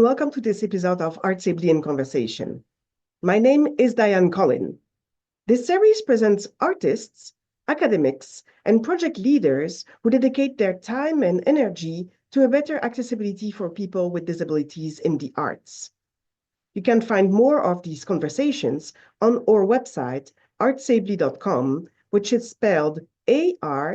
welcome to this episode of Artsably in Conversation. My name is Diane Collin. This series presents artists, academics, and project leaders who dedicate their time and energy to a better accessibility for people with disabilities in the arts. You can find more of these conversations on our website, artsably.com, which is spelled artsably.com.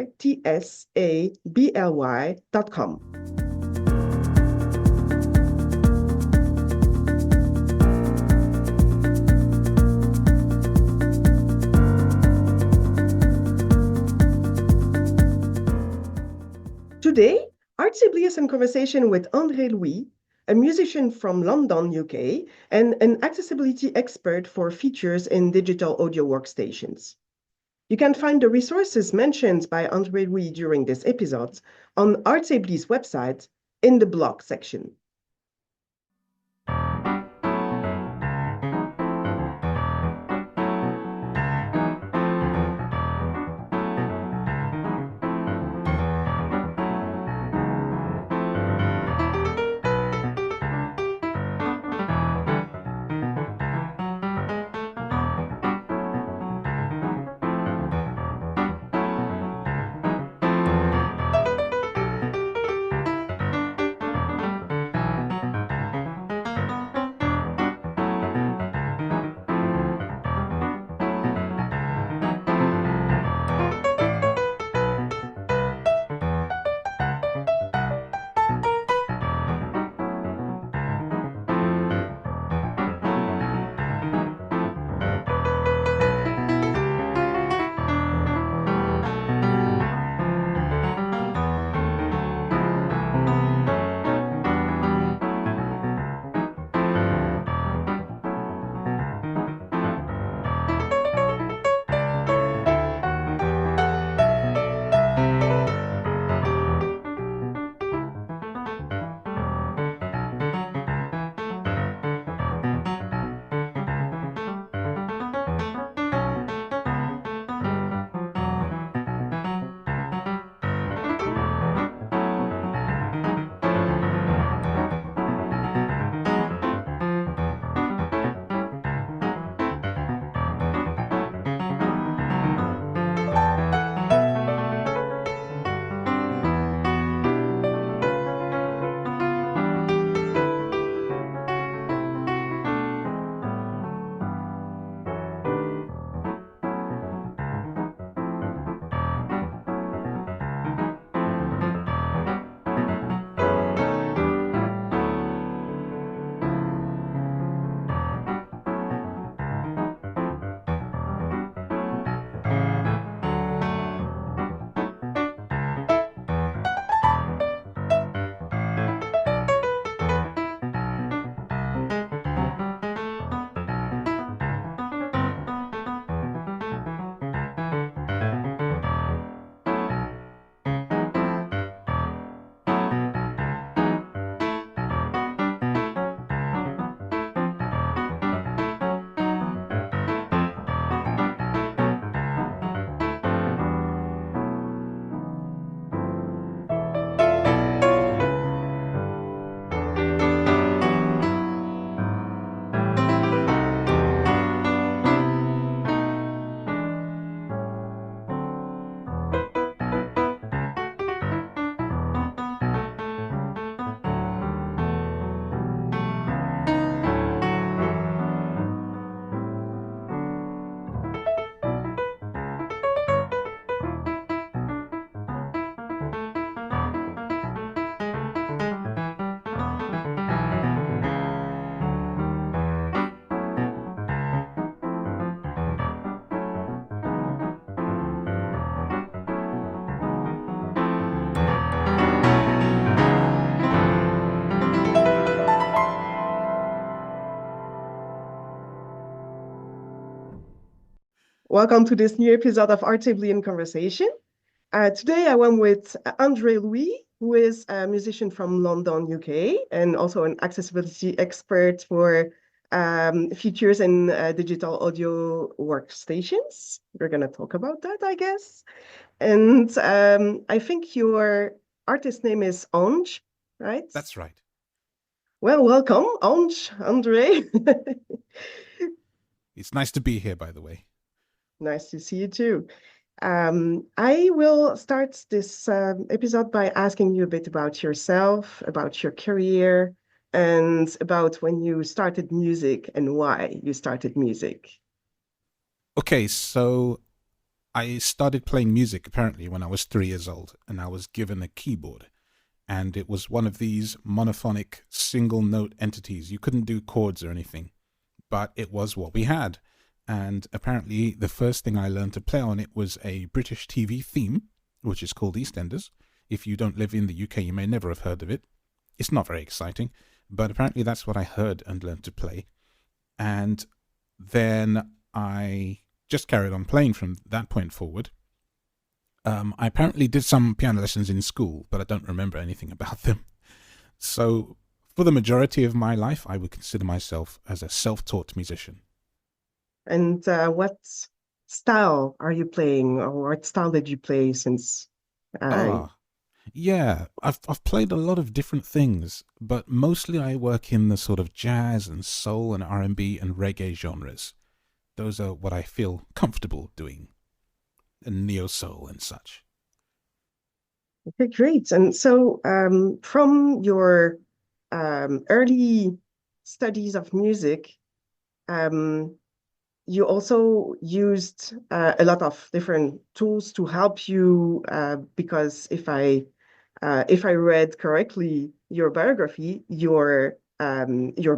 Today, Artsably is in conversation with André Louis, a musician from London, UK, and an accessibility expert for features in digital audio workstations. You can find the resources mentioned by André Louis during this episode on Artsably's website in the blog section. Welcome to this new episode of Artsably in Conversation. Today I am with André Louis, who is a musician from London, UK, and also an accessibility expert for features in digital audio workstations. We're going to talk about that, I guess. And I think your artist name is Ange, right? That's right. Well, welcome, Ange, Andre. It's nice to be here, by the way. Nice to see you too. I will start this episode by asking you a bit about yourself, about your career, and about when you started music and why you started music. Okay, so I started playing music apparently when I was 3 years old, and I was given a keyboard. And it was one of these monophonic single note entities. You couldn't do chords or anything, but it was what we had. And apparently, the first thing I learned to play on it was a British TV theme, which is called EastEnders. If you don't live in the UK, you may never have heard of it. It's not very exciting, but apparently, that's what I heard and learned to play. And then I just carried on playing from that point forward. I apparently did some piano lessons in school, but I don't remember anything about them. So, for the majority of my life, I would consider myself as a self taught musician. And what style are you playing, or what style did you play since? Uh, Ah, yeah, I've played a lot of different things, but mostly I work in the sort of jazz and soul and R&B and reggae genres. Those are what I feel comfortable doing, and neo soul and such. okay, great. And so, from your early studies of music, um, you also used a lot of different tools to help you because if I read correctly your biography, you're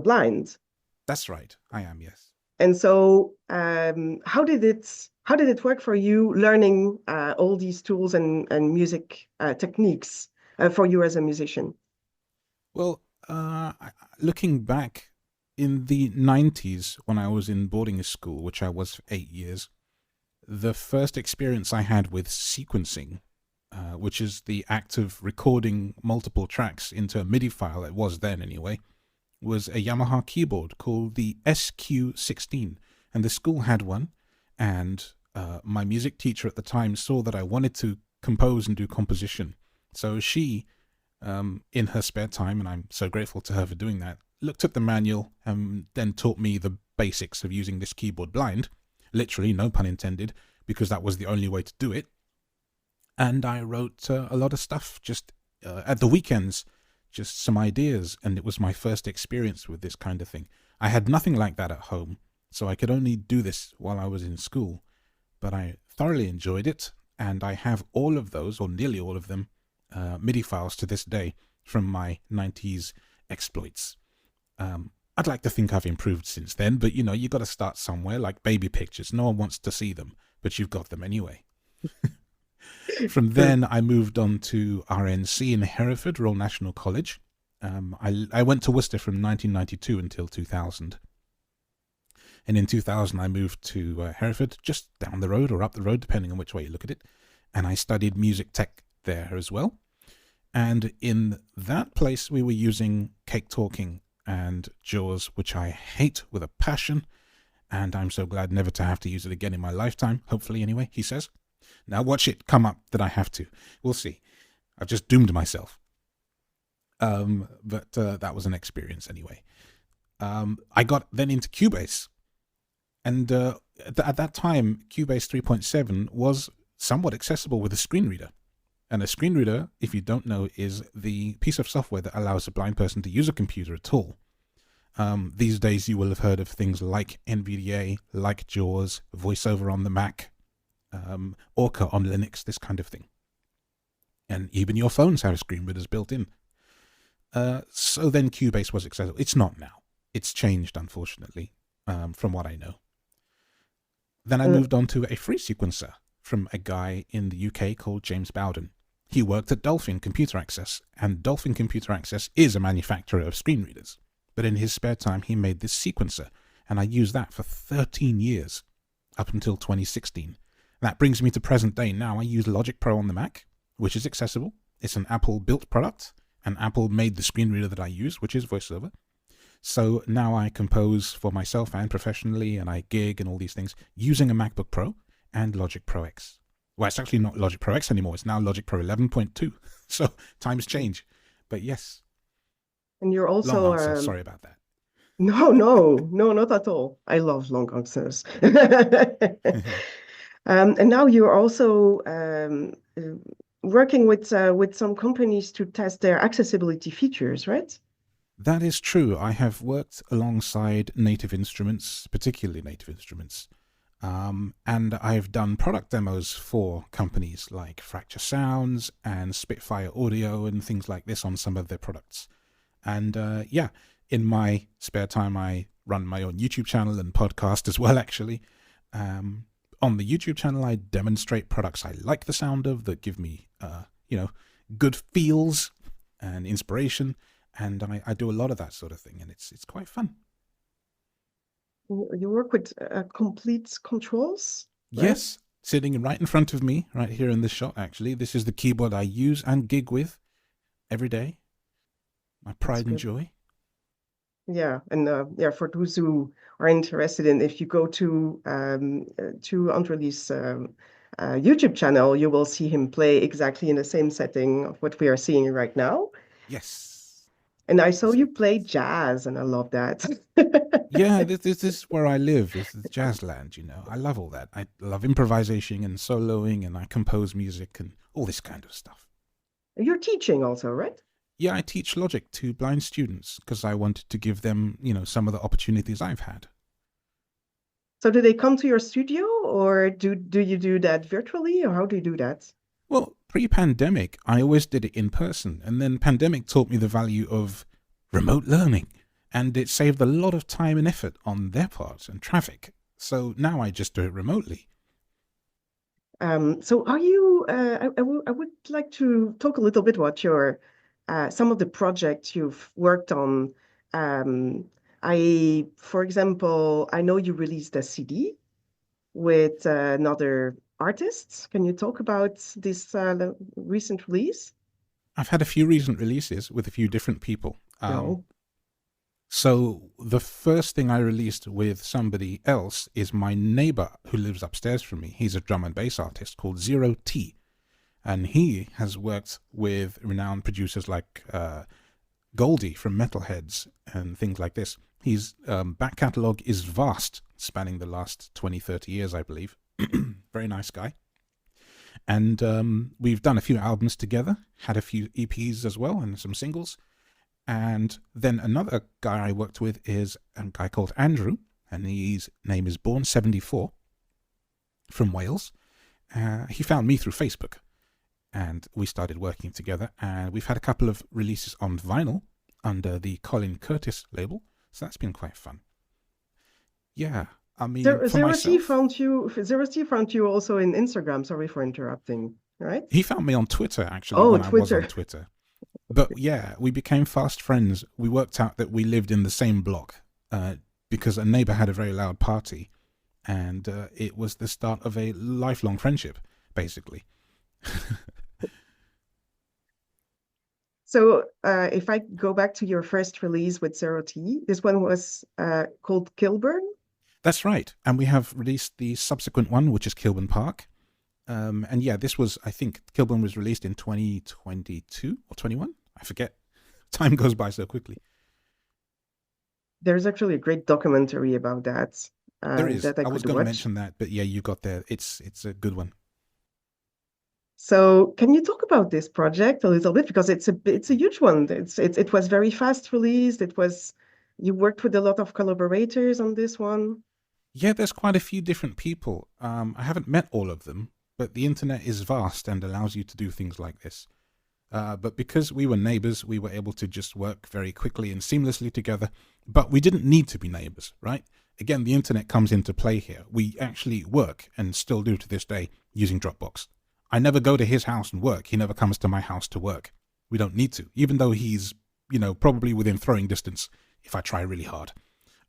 blind. That's right, I am, yes. And so how did it work for you learning all these tools and music techniques for you as a musician? Well, looking back in the 90s when I was in boarding school, which I was for 8 years, the first experience I had with sequencing, which is the act of recording multiple tracks into a MIDI file, it was then anyway, was a Yamaha keyboard called the SQ16. And the school had one, and my music teacher at the time saw that I wanted to compose and do composition. So she, in her spare time, and I'm so grateful to her for doing that, looked at the manual and then taught me the basics of using this keyboard blind. Literally, no pun intended, because that was the only way to do it. And I wrote a lot of stuff just at the weekends, just some ideas, and it was my first experience with this kind of thing. I had nothing like that at home, so I could only do this while I was in school, but I thoroughly enjoyed it, and I have all of those, or nearly all of them, MIDI files to this day from my 90s exploits. I'd like to think I've improved since then, but you know, you got to start somewhere, like baby pictures. No one wants to see them, but you've got them anyway. From Sure. then, I moved on to RNC in Hereford, Royal National College. I went to Worcester from 1992 until 2000. And in 2000, I moved to Hereford, just down the road or up the road, depending on which way you look at it. And I studied music tech there as well. And in that place, we were using Cake Talking and JAWS, which I hate with a passion. And I'm so glad never to have to use it again in my lifetime, hopefully, anyway, he says. Now, watch it come up that I have to. We'll see. I've just doomed myself. But that was an experience anyway. I got then into Cubase. And at that time, Cubase 3.7 was somewhat accessible with a screen reader. And a screen reader, if you don't know, is the piece of software that allows a blind person to use a computer at all. These days, you will have heard of things like NVDA, like JAWS, VoiceOver on the Mac, Orca on Linux, this kind of thing. And even your phones have screen readers built in. So then Cubase was accessible. It's not now. It's changed, unfortunately, from what I know. Then I Uh, moved on to a free sequencer from a guy in the UK called James Bowden. He worked at Dolphin Computer Access, and Dolphin Computer Access is a manufacturer of screen readers. But in his spare time, he made this sequencer, and I used that for 13 years, up until 2016. That brings me to present day now. I use Logic Pro on the Mac, which is accessible. It's an Apple-built product, and Apple made the screen reader that I use, which is VoiceOver. So now I compose for myself and professionally, and I gig and all these things using a MacBook Pro and Logic Pro X. Well, it's actually not Logic Pro X anymore. It's now Logic Pro 11.2. So times change. But yes. And you're Long also answer. Sorry about that. no, not at all. I love long answers. And now you're also working with some companies to test their accessibility features, right? That is true. I have worked alongside Native Instruments, particularly Native Instruments, and I've done product demos for companies like Fracture Sounds and Spitfire Audio and things like this on some of their products. And yeah, in my spare time, I run my own YouTube channel and podcast as well, actually. On the YouTube channel, I demonstrate products I like the sound of that give me, good feels and inspiration. And I do a lot of that sort of thing, and it's quite fun. You work with complete controls, right? Yes, sitting right in front of me, right here in this shot, actually. This is the keyboard I use and gig with every day. My That's pride and good. joy. Yeah, and yeah, for those who are interested in, if you go to Andreli's YouTube channel, you will see him play exactly in the same setting of what we are seeing right now. Yes. And I saw you Exactly. play jazz, and I love that. Yeah, this is where I live. This is Jazzland, you know. I love all that. I love improvisation and soloing, and I compose music and all this kind of stuff. You're teaching also, right? Yeah, I teach Logic to blind students because I wanted to give them, some of the opportunities I've had. So do they come to your studio, or do you do that virtually, or how do you do that? Well, pre-pandemic, I always did it in person, and then pandemic taught me the value of remote learning, and it saved a lot of time and effort on their part and traffic. So now I just do it remotely. So are you, I would like to talk a little bit about your, some of the projects you've worked on. Um, for example, I know you released a CD with another artist. Can you talk about this recent release? I've had a few recent releases with a few different people. No. So the first thing I released with somebody else is my neighbor who lives upstairs from me. He's a drum and bass artist called Zero T, and he has worked with renowned producers like Goldie from Metalheads and things like this. His back catalogue is vast, spanning the last 20, 30 years, I believe. Very nice guy. And we've done a few albums together, had a few EPs as well, and some singles. And then another guy I worked with is a guy called Andrew, and his name is Born74 from Wales. He found me through Facebook, and we started working together. And we've had a couple of releases on vinyl under the Colin Curtis label, so that's been quite fun. Yeah, I mean, for Zero T myself, found you. Zero T found you also in Instagram. Sorry for interrupting. Right? he found me on Twitter actually Oh, when I was on Twitter. Twitter. But yeah, we became fast friends. We worked out that we lived in the same block because a neighbor had a very loud party, and it was the start of a lifelong friendship, basically. So if I go back to your first release with Zero T, this one was called Kilburn. That's right. And we have released the subsequent one, which is Kilburn Park. And yeah, this was, I think, Kilburn was released in 2022 or 21. I forget. Time goes by so quickly. There's actually a great documentary about that There is. that I I was could going to watch. mention that, but yeah, you got there. It's a good one. So can you talk about this project a little bit because it's a huge one. It was very fast released. It was you worked with a lot of collaborators on this one. Yeah, there's quite a few different people. I haven't met all of them, but the internet is vast and allows you to do things like this. But because we were neighbors, we were able to just work very quickly and seamlessly together. But we didn't need to be neighbors, right? Again, the internet comes into play here. We actually work and still do to this day using Dropbox. I never go to his house and work. He never comes to my house to work. We don't need to, even though he's, probably within throwing distance if I try really hard.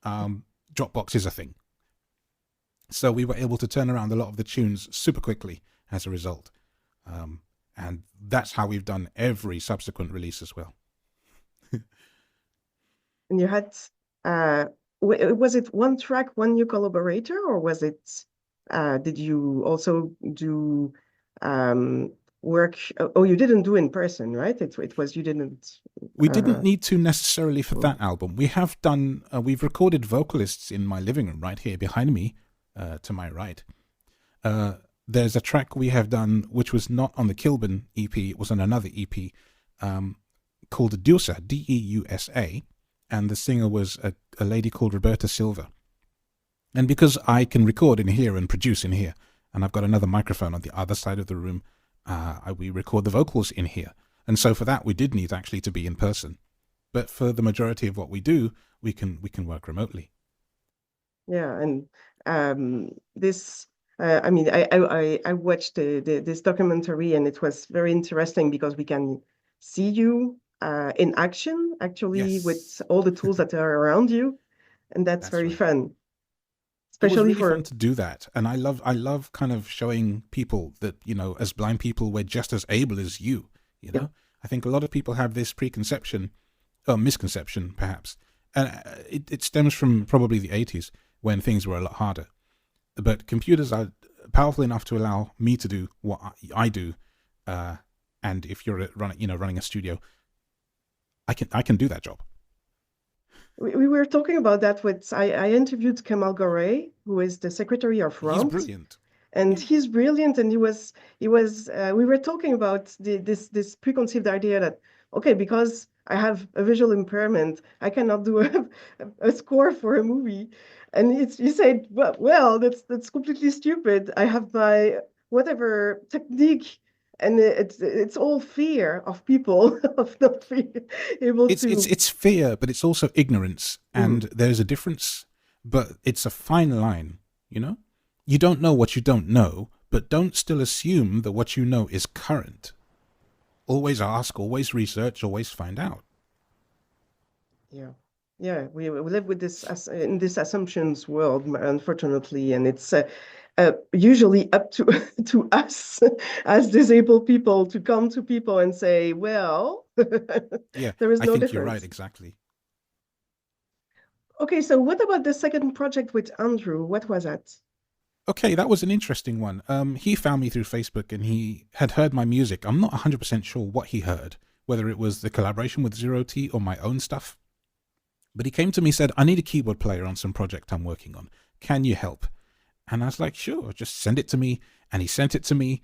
Dropbox is a thing. So we were able to turn around a lot of the tunes super quickly as a result. And that's how we've done every subsequent release as well. And you had was it one track, one new collaborator, or was it did you also do work? Oh, you didn't do in person, right? It was you didn't. We Uh, didn't need to necessarily for that album. We have done, we've recorded vocalists in my living room right here behind me, to my right. There's a track we have done which was not on the Kilburn EP, it was on another EP called Deusa, Deusa, and the singer was a lady called Roberta Silva. And because I can record in here and produce in here, and I've got another microphone on the other side of the room, we record the vocals in here. And so for that, we did need actually to be in person. But for the majority of what we do, we can work remotely. yeah, and this. I mean, I watched this documentary, and it was very interesting because we can see you in action, actually, Yes, with all the tools that are around you, and that's that's very right. fun, It was especially really fun for. to do that, and I love kind of showing people that, you know, as blind people, we're just as able as you. You Yeah. know, I think a lot of people have this preconception, or misconception perhaps, and it stems from probably the 80s when things were a lot harder. But computers are powerful enough to allow me to do what I do, and if you're running a studio, I can do that job. We were talking about that with I interviewed Kamal Gorey, who is the secretary of He's ROMT, brilliant. and Yeah. he's brilliant. And he was we were talking about this preconceived idea that okay, because I have a visual impairment, I cannot do a score for a movie. And he said, well, that's completely stupid. I have my whatever technique, and it's all fear of people of not being able to. It's fear, but it's also ignorance, and Mhm. there's a difference. But it's a fine line, you know. You don't know what you don't know, but don't still assume that what you know is current. Always ask, always research, always find out. Yeah. Yeah, we live with this as in this assumptions world, unfortunately, and it's usually up to to us as disabled people to come to people and say, well, Yeah, there is I no think you're right. difference. Exactly. Okay, so what about the second project with Andrew? What was that? Okay, that was an interesting one. He found me through Facebook, and he had heard my music. I'm not 100% sure what he heard, whether it was the collaboration with Zero T or my own stuff. But he came to me and said, I need a keyboard player on some project I'm working on. Can you help? And I was like, sure, just send it to me. And he sent it to me.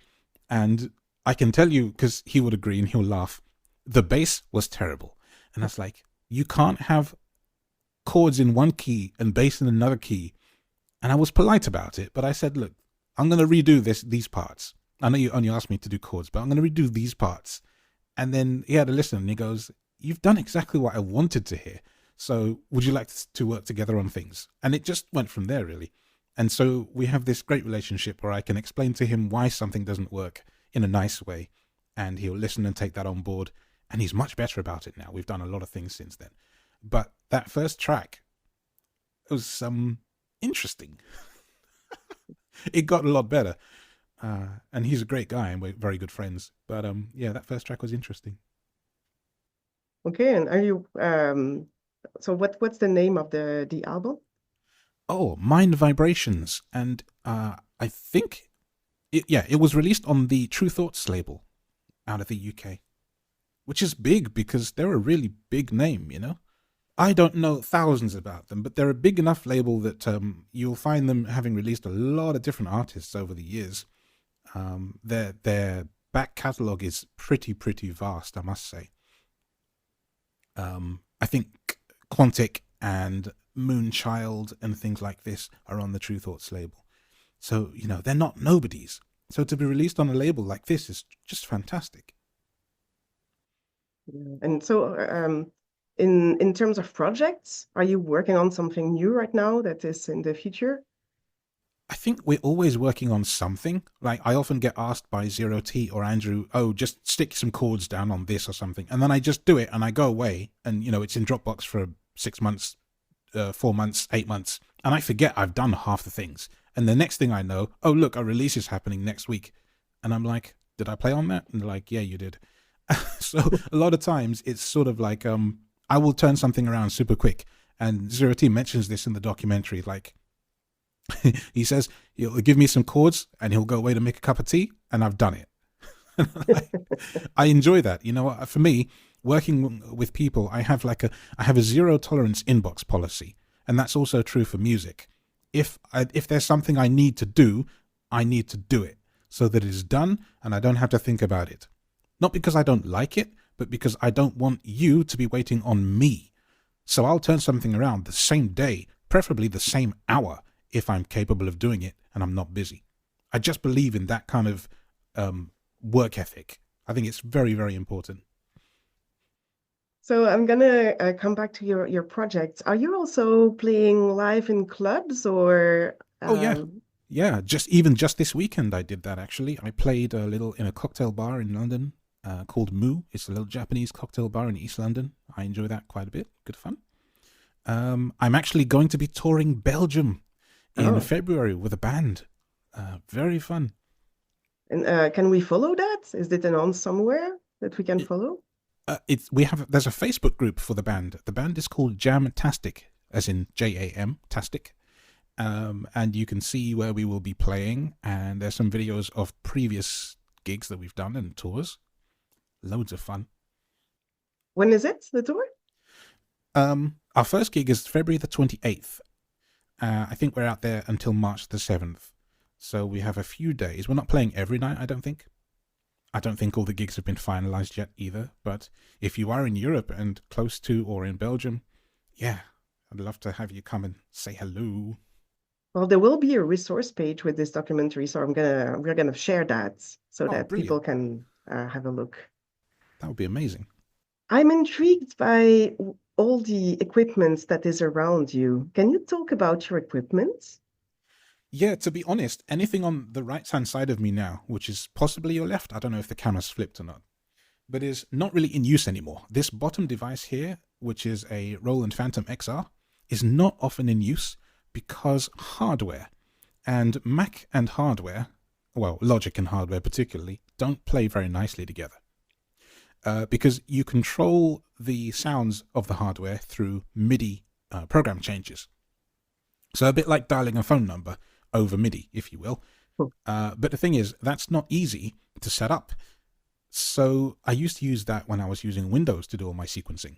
And I can tell you, because he would agree and he'll laugh, the bass was terrible. And I was like, you can't have chords in one key and bass in another key. And I was polite about it, but I said, look, I'm going to redo these parts. I know you only asked me to do chords, but I'm going to redo these parts. And then he had to listen, and he goes, you've done exactly what I wanted to hear. So would you like to work together on things? And it just went from there, really. And so we have this great relationship where I can explain to him why something doesn't work in a nice way, and he'll listen and take that on board. And he's much better about it now. We've done a lot of things since then. But that first track was interesting. It got a lot better. And he's a great guy, and we're very good friends. But yeah, that first track was interesting. Okay, and are you so what's the name of the album? Oh, Mind Vibrations, and I think it was released on the True Thoughts label out of the UK, which is big because they're a really big name, you know. I don't know thousands about them, but they're a big enough label that you'll find them having released a lot of different artists over the years. Their back catalogue is pretty vast, I must say. I think Quantic and Moonchild and things like this are on the True Thoughts label. So, you know, they're not nobodies. So to be released on a label like this is just fantastic. Yeah. And so in terms of projects, are you working on something new right now that is in the future? I think we're always working on something. Like, I often get asked by Zero T or Andrew, oh, just stick some chords down on this or something. And then I just do it and I go away, and, you know, it's in Dropbox for 6 months, 4 months, 8 months. And I forget I've done half the things. And the next thing I know, oh, look, a release is happening next week. And I'm like, did I play on that? And they're like, yeah, you did. So a lot of times it's sort of like, I will turn something around super quick. And Zero T mentions this in the documentary, like, he says he'll give me some chords and he'll go away to make a cup of tea, and I've done it. I, I enjoy that. You know, for me, working with people, I have a zero tolerance inbox policy, and that's also true for music. If there's something I need to do, I need to do it so that it is done, and I don't have to think about it. Not because I don't like it, but because I don't want you to be waiting on me. So I'll turn something around the same day, preferably the same hour, if I'm capable of doing it and I'm not busy. I just believe in that kind of work ethic. I think it's very, very important. So I'm gonna come back to your projects. Are you also playing live in clubs or Oh yeah, yeah. Just this weekend, I did that actually. I played a little in a cocktail bar in London called Moo. It's a little Japanese cocktail bar in East London. I enjoy that quite a bit. Good fun. I'm actually going to be touring Belgium in February with a band. Very fun. And can we follow that? Is it announced somewhere that we can follow? There's a Facebook group for the band. The band is called Jamtastic, as in JAM Tastic. And you can see where we will be playing, and there's some videos of previous gigs that we've done and tours. Loads of fun. When is it, the tour? Our first gig is February the 28th. I think we're out there until March the 7th. So we have a few days. We're not playing every night, I don't think. I don't think all the gigs have been finalized yet either. But if you are in Europe and close to or in Belgium, yeah, I'd love to have you come and say hello. Well, there will be a resource page with this documentary, so we're gonna share that so that brilliant. people can have a look. That would be amazing. I'm intrigued by all the equipment that is around you. Can you talk about your equipment? Yeah, to be honest, anything on the right-hand side of me now, which is possibly your left, I don't know if the camera's flipped or not, but is not really in use anymore. This bottom device here, which is a Roland Phantom XR, is not often in use because hardware and Mac and hardware, well, Logic and hardware particularly, don't play very nicely together. Because you control the sounds of the hardware through MIDI program changes. So a bit like dialing a phone number over MIDI, if you will. But the thing is, that's not easy to set up. So I used to use that when I was using Windows to do all my sequencing.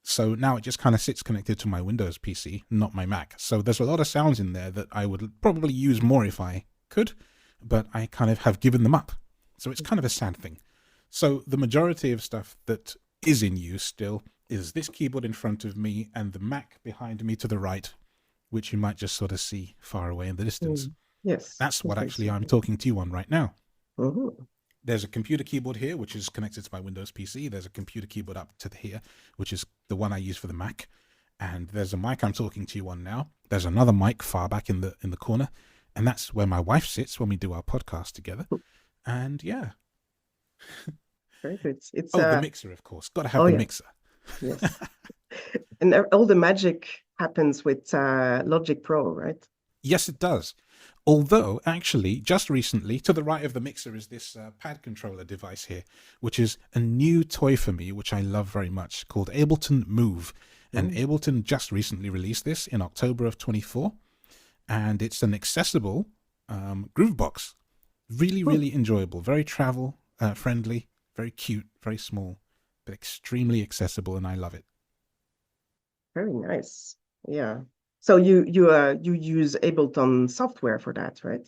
So now it just kind of sits connected to my Windows PC, not my Mac. So there's a lot of sounds in there that I would probably use more if I could, but I kind of have given them up. So it's kind of a sad thing. So the majority of stuff that is in use still is this keyboard in front of me and the Mac behind me to the right, which you might just sort of see far away in the distance. Yes. That's what actually I'm talking to you on right now. Mm-hmm. There's a computer keyboard here, which is connected to my Windows PC. There's a computer keyboard up to here, which is the one I use for the Mac. And there's a mic I'm talking to you on now. There's another mic far back in the corner. And that's where my wife sits when we do our podcast together. And yeah. Very good. It's the mixer, of course. Got to have the mixer. Yes. And all the magic happens with Logic Pro, right? Yes, it does. Although, actually, just recently, to the right of the mixer is this pad controller device here, which is a new toy for me, which I love very much, called Ableton Move. And Ableton just recently released this in October of 24. And it's an accessible Groovebox. Really, really enjoyable. Very travel friendly, very cute, very small, but extremely accessible, and I love it. Very nice. Yeah. So you use Ableton software for that, right?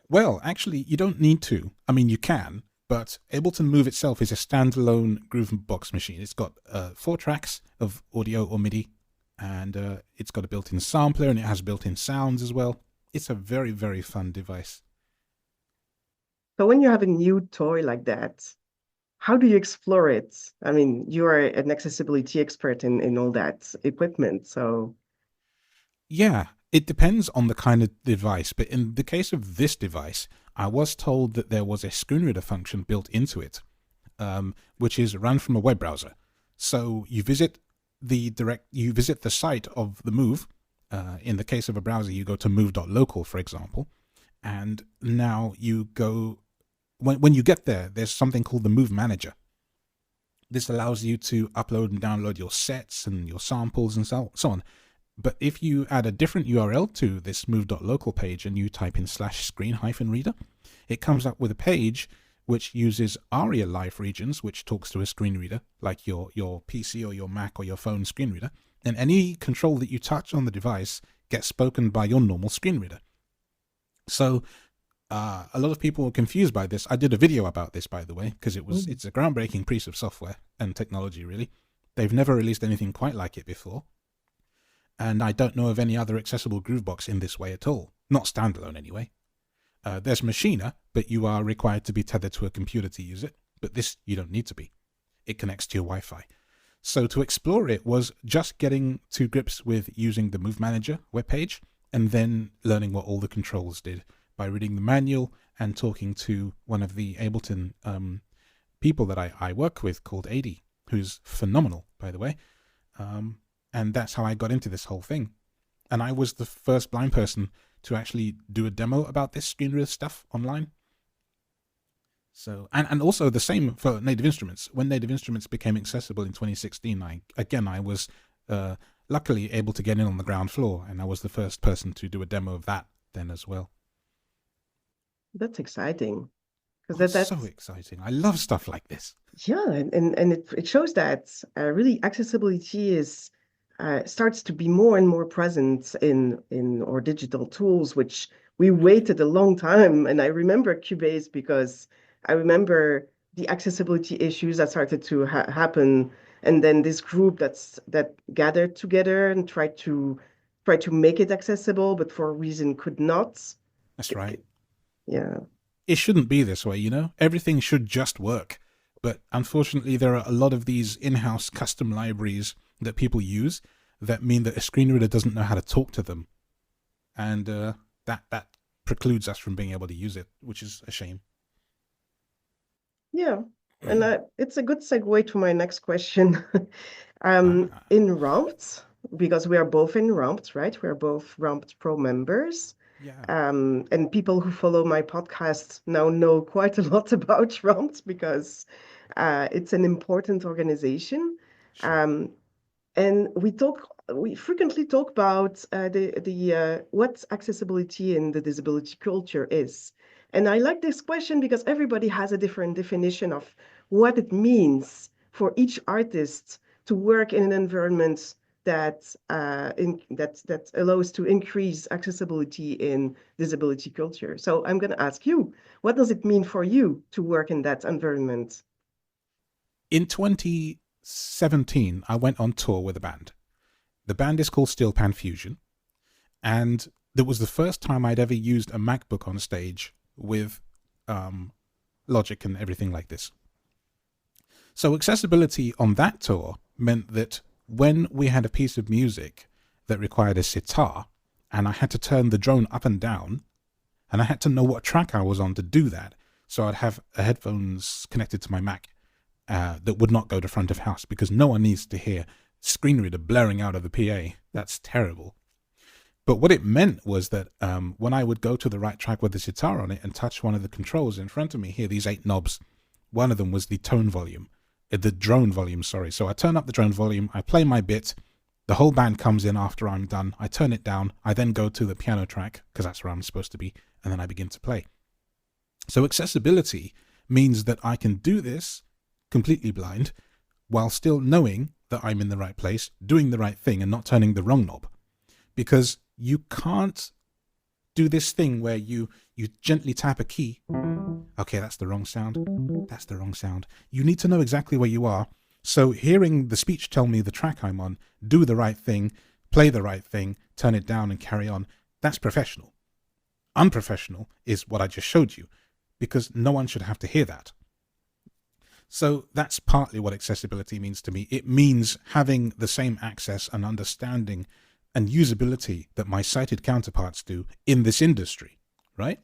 Well, actually, you don't need to. I mean, you can, but Ableton Move itself is a standalone Groovebox machine. It's got 4 tracks of audio or MIDI, and it's got a built-in sampler, and it has built-in sounds as well. It's a very, very fun device. So when you have a new toy like that, how do you explore it? I mean, you are an accessibility expert in all that equipment, so... Yeah, it depends on the kind of device, but in the case of this device, I was told that there was a screen reader function built into it, which is run from a web browser. So you visit the site of the Move. In the case of a browser, you go to move.local, for example, and now you go. When you get there, there's something called the Move Manager. This allows you to upload and download your sets and your samples and so on. But if you add a different URL to this move.local page and you type in /screen-reader, it comes up with a page which uses ARIA Live Regions, which talks to a screen reader, like your PC or your Mac or your phone screen reader, and any control that you touch on the device gets spoken by your normal screen reader. So a lot of people were confused by this. I did a video about this, by the way, because it's a groundbreaking piece of software and technology, really. They've never released anything quite like it before. And I don't know of any other accessible Groovebox in this way at all. Not standalone, anyway. There's Machina, but you are required to be tethered to a computer to use it. But this, you don't need to be. It connects to your Wi-Fi. So to explore it was just getting to grips with using the Move Manager webpage and then learning what all the controls did by reading the manual and talking to one of the Ableton people that I work with called Adi, who's phenomenal, by the way. And that's how I got into this whole thing. And I was the first blind person to actually do a demo about this screen reader stuff online. So, and also the same for Native Instruments. When Native Instruments became accessible in 2016, I was luckily able to get in on the ground floor, and I was the first person to do a demo of that then as well. That's exciting. Because that's so exciting. I love stuff like this. Yeah, and it shows that really accessibility is starts to be more and more present in our digital tools, which we waited a long time. And I remember Cubase because I remember the accessibility issues that started to happen, and then this group that gathered together and tried to make it accessible, but for a reason could not. That's right. Yeah. It shouldn't be this way, you know? Everything should just work. But unfortunately, there are a lot of these in-house custom libraries that people use that mean that a screen reader doesn't know how to talk to them. And that precludes us from being able to use it, which is a shame. Yeah. And it's a good segue to my next question. In Ramped, because we are both in Ramped, right? We are both Ramped Pro members. Yeah. And people who follow my podcast now know quite a lot about Ramped because it's an important organization. Sure. And we frequently talk about what accessibility in the disability culture is. And I like this question because everybody has a different definition of what it means for each artist to work in an environment that allows to increase accessibility in disability culture. So I'm going to ask you, what does it mean for you to work in that environment? In 2017, I went on tour with a band. The band is called Steel Pan Fusion, and it was the first time I'd ever used a MacBook on stage with Logic and everything like this. So accessibility on that tour meant that when we had a piece of music that required a sitar, and I had to turn the drone up and down, and I had to know what track I was on to do that, so I'd have headphones connected to my Mac that would not go to front of house, because no one needs to hear screen reader blaring out of the PA. That's terrible. But what it meant was that when I would go to the right track with the sitar on it and touch one of the controls in front of me, here, these 8 knobs, one of them was the tone volume. The drone volume, sorry. So I turn up the drone volume, I play my bit, the whole band comes in after I'm done, I turn it down, I then go to the piano track, because that's where I'm supposed to be, and then I begin to play. So accessibility means that I can do this completely blind, while still knowing that I'm in the right place, doing the right thing, and not turning the wrong knob. Because you can't do this thing where you gently tap a key. Okay, that's the wrong sound. That's the wrong sound. You need to know exactly where you are. So hearing the speech tell me the track I'm on, do the right thing, play the right thing, turn it down and carry on, that's professional. Unprofessional is what I just showed you, because no one should have to hear that. So that's partly what accessibility means to me. It means having the same access and understanding and usability that my sighted counterparts do in this industry, right?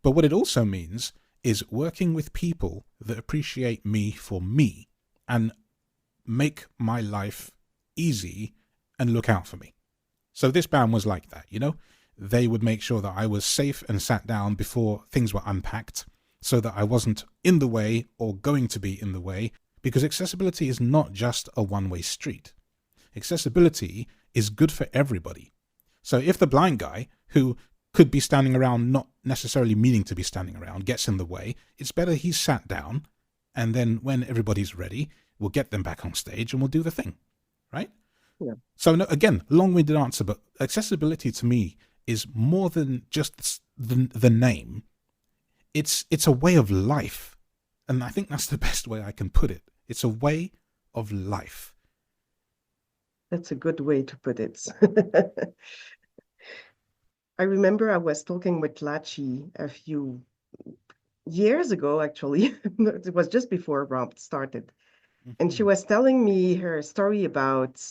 But what it also means is working with people that appreciate me for me and make my life easy and look out for me. So this band was like that, you know? They would make sure that I was safe and sat down before things were unpacked so that I wasn't in the way or going to be in the way, because accessibility is not just a one-way street. Accessibility is good for everybody. So if the blind guy who could be standing around, not necessarily meaning to be standing around, gets in the way, it's better he's sat down, and then when everybody's ready, we'll get them back on stage and we'll do the thing, right? Yeah. So no, again, long-winded answer, but accessibility to me is more than just the name. It's a way of life, and I think that's the best way I can put it. It's a way of life. That's a good way to put it. I remember I was talking with Lachi a few years ago, actually. It was just before Romp started. And she was telling me her story about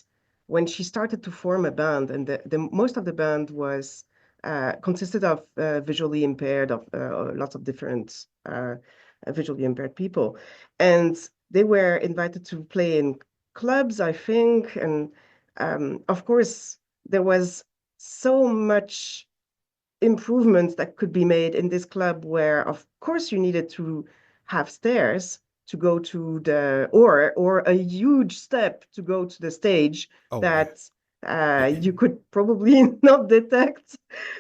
when she started to form a band, and the most of the band was consisted of visually impaired, of lots of different visually impaired people. And they were invited to play in clubs, I think. And of course, there was so much improvements that could be made in this club where, of course, you needed to have stairs to go to the, or a huge step to go to the stage that you could probably not detect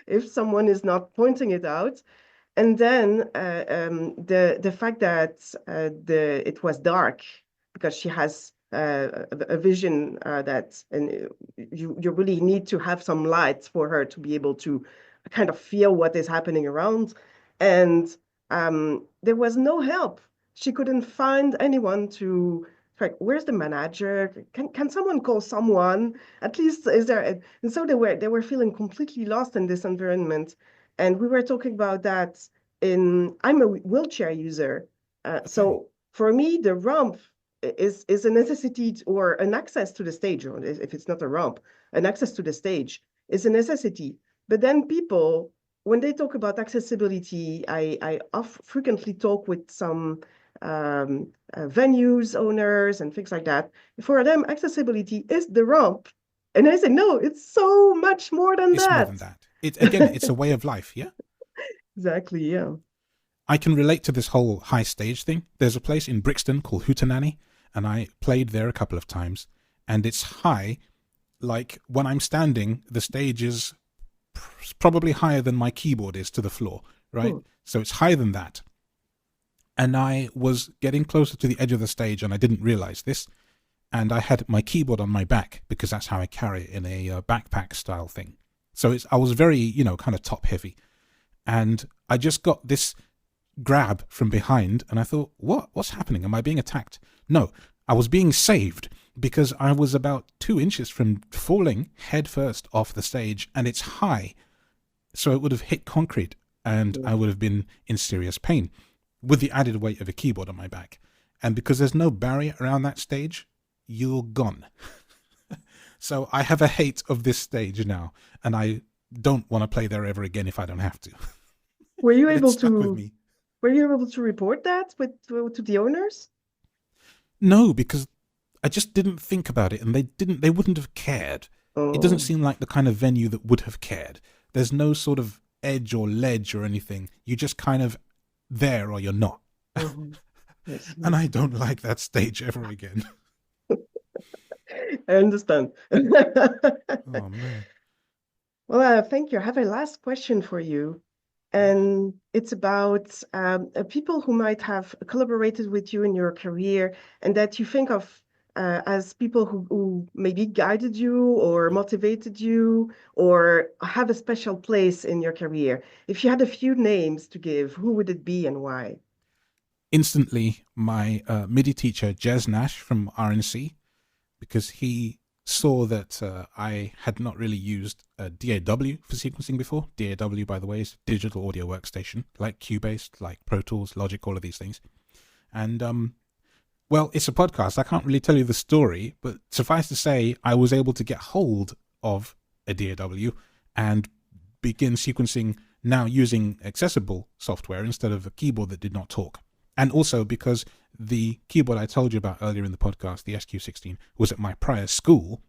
if someone is not pointing it out. And then the fact that it was dark because she has a vision that, and you really need to have some lights for her to be able to kind of feel what is happening around. And there was no help. She couldn't find anyone to, like, where's the manager? Can someone call someone? At least is there? And so they were feeling completely lost in this environment. And we were talking about that I'm a wheelchair user. So for me, the ramp is a necessity or an access to the stage, or if it's not a ramp, an access to the stage is a necessity. But then people, when they talk about accessibility, I frequently talk with some venues owners and things like that. For them, accessibility is the ramp. And I say, no, it's so much more than that. It's more than that. It's a way of life, yeah? Exactly, yeah. I can relate to this whole high stage thing. There's a place in Brixton called Hootenanny, and I played there a couple of times. And it's high, like when I'm standing, the stage is probably higher than my keyboard is to the floor, right? So it's higher than that. And I was getting closer to the edge of the stage, and I didn't realize this. And I had my keyboard on my back because that's how I carry it in a backpack style thing. So I was very, kind of top heavy. And I just got this grab from behind, and I thought, what's happening? Am I being attacked? No, I was being saved because I was about 2 inches from falling head first off the stage, and it's high. So it would have hit concrete, and I would have been in serious pain with the added weight of a keyboard on my back. And because there's no barrier around that stage, you're gone. So I have a hate of this stage now, and I don't want to play there ever again if I don't have to. Were you able to report that to the owners? No, because I just didn't think about it, and they wouldn't have cared. It doesn't seem like the kind of venue that would have cared. There's no sort of edge or ledge or anything. You're just kind of there or you're not. Yes. And I don't like that stage ever again. I understand. Oh, man. Well, thank you. I have a last question for you. And it's about people who might have collaborated with you in your career and that you think of as people who maybe guided you or motivated you or have a special place in your career. If you had a few names to give, who would it be and why? Instantly, my MIDI teacher, Jez Nash from RNC, because he saw that I had not really used DAW for sequencing before. DAW, by the way, is digital audio workstation, like Cubase, like Pro Tools, Logic, all of these things. And, well, it's a podcast. I can't really tell you the story, but suffice to say, I was able to get hold of a DAW and begin sequencing now using accessible software instead of a keyboard that did not talk. And also because the keyboard I told you about earlier in the podcast, the SQ16, was at my prior school,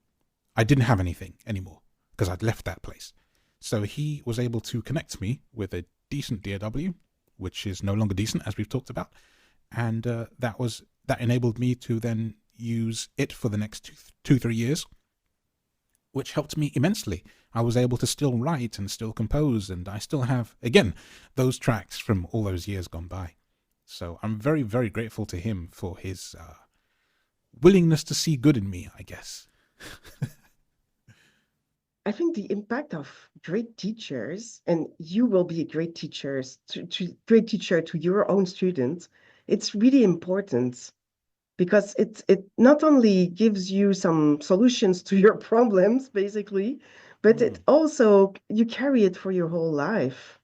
I didn't have anything anymore because I'd left that place. So he was able to connect me with a decent DAW, which is no longer decent, as we've talked about. And that enabled me to then use it for the next 2-3 years. which helped me immensely. I was able to still write and still compose, and I still have, again, those tracks from all those years gone by. So I'm very, very grateful to him for his willingness to see good in me, I guess. I think the impact of great teachers, and you will be a great teacher great teacher to your own students, it's really important because it not only gives you some solutions to your problems, basically, but it also you carry it for your whole life.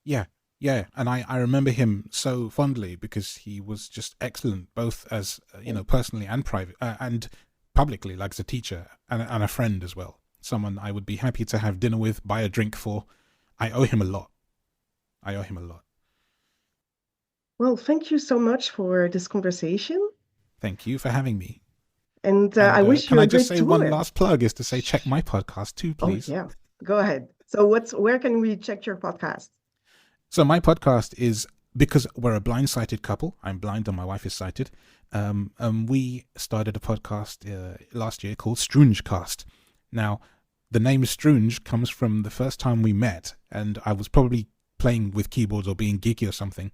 Yeah, yeah, and I remember him so fondly because he was just excellent, both as personally and private and publicly, like as a teacher and a friend as well. Someone I would be happy to have dinner with, buy a drink for. I owe him a lot. I owe him a lot. Well, thank you so much for this conversation. Thank you for having me. And I wish you a Can I just great say one tour. last plug is to say check my podcast too, please. Oh, yeah. Go ahead. So where can we check your podcast? So my podcast is, because we're a blind-sighted couple, I'm blind and my wife is sighted, we started a podcast last year called Stroongecast. Now, the name Stroonge comes from the first time we met, and I was probably playing with keyboards or being geeky or something,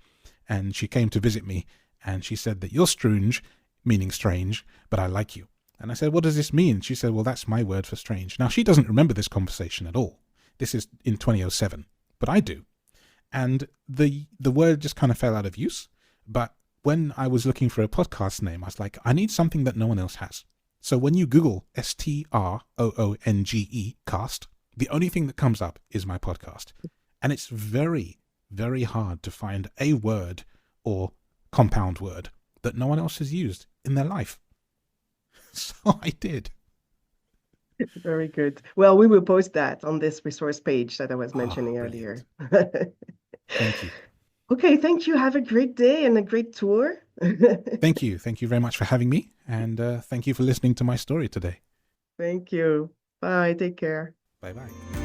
and she came to visit me, and she said that you're Stroonge, meaning strange, but I like you. And I said, what does this mean? She said, well, that's my word for strange. Now, she doesn't remember this conversation at all. This is in 2007, but I do. And the word just kind of fell out of use. But when I was looking for a podcast name, I was like, I need something that no one else has. So when you Google STROONGE cast, the only thing that comes up is my podcast. And it's very, very hard to find a word or compound word that no one else has used in their life. So I did. Very good. Well, we will post that on this resource page that I was mentioning earlier. Thank you. Okay, thank you. Have a great day and a great tour. Thank you. Thank you very much for having me. And thank you for listening to my story today. Thank you. Bye. Take care. Bye-bye.